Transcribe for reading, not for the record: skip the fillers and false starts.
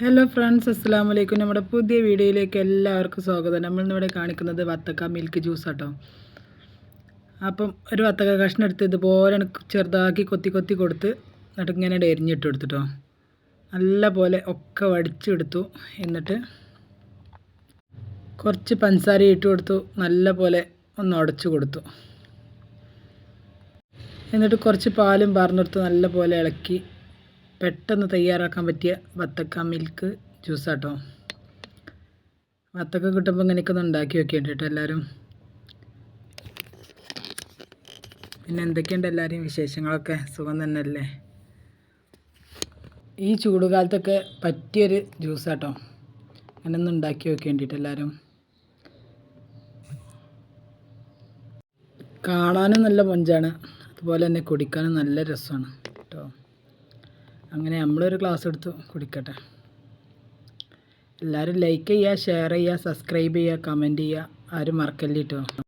Hello friends, അസ്സലാമു അലൈക്കും. നമ്മുടെ പുതിയ വീഡിയോയിലേക്ക് എല്ലാവർക്കും സ്വാഗതം. നമ്മളിന്നിവിടെ കാണിക്കുന്നത് വത്തക്ക മിൽക്ക് ജ്യൂസ് ആട്ടോ. അപ്പം ഒരു വത്തക്ക കഷ്ണം എടുത്ത് ഇതുപോലെ ചെറുതാക്കി കൊത്തി കൊടുത്ത് എന്നിട്ട് ഇങ്ങനെ എരിഞ്ഞിട്ട് കൊടുത്തിട്ടോ നല്ല പോലെ ഒക്കെ വടിച്ചെടുത്തു. എന്നിട്ട് കുറച്ച് പഞ്ചസാര ഇട്ട് കൊടുത്തു, നല്ല പോലെ ഒന്ന് ഉടച്ചു കൊടുത്തു. എന്നിട്ട് കുറച്ച് പാലും പറഞ്ഞെടുത്ത് നല്ല പോലെ ഇളക്കി പെട്ടെന്ന് തയ്യാറാക്കാൻ പറ്റിയ വത്തക്ക മിൽക്ക് ജ്യൂസാട്ടോ. വത്തക്ക കിട്ടുമ്പോൾ ഇങ്ങനെയൊക്കെ ഒന്ന് ഉണ്ടാക്കി വെക്കേണ്ടിട്ടോ എല്ലാവരും. പിന്നെ എന്തൊക്കെയുണ്ട് എല്ലാവരെയും വിശേഷങ്ങളൊക്കെ? സുഖം തന്നെയല്ലേ? ഈ ചൂടുകാലത്തൊക്കെ പറ്റിയൊരു ജ്യൂസാട്ടോ. അങ്ങനെ ഒന്ന് ഉണ്ടാക്കി വെക്കേണ്ടിട്ട് എല്ലാവരും. കാണാനും നല്ല മൊഞ്ചാണ്, അതുപോലെ തന്നെ കുടിക്കാനും നല്ല രസമാണ് കേട്ടോ. അങ്ങനെ നമ്മളൊരു ഗ്ലാസ് എടുത്ത് കുടിക്കട്ടെ. എല്ലാവരും ലൈക്ക് ചെയ്യുക, ഷെയർ ചെയ്യുക, സബ്സ്ക്രൈബ് ചെയ്യുക, കമൻറ്റ് ചെയ്യുക, ആരും മറക്കല്ലേ കേട്ടോ.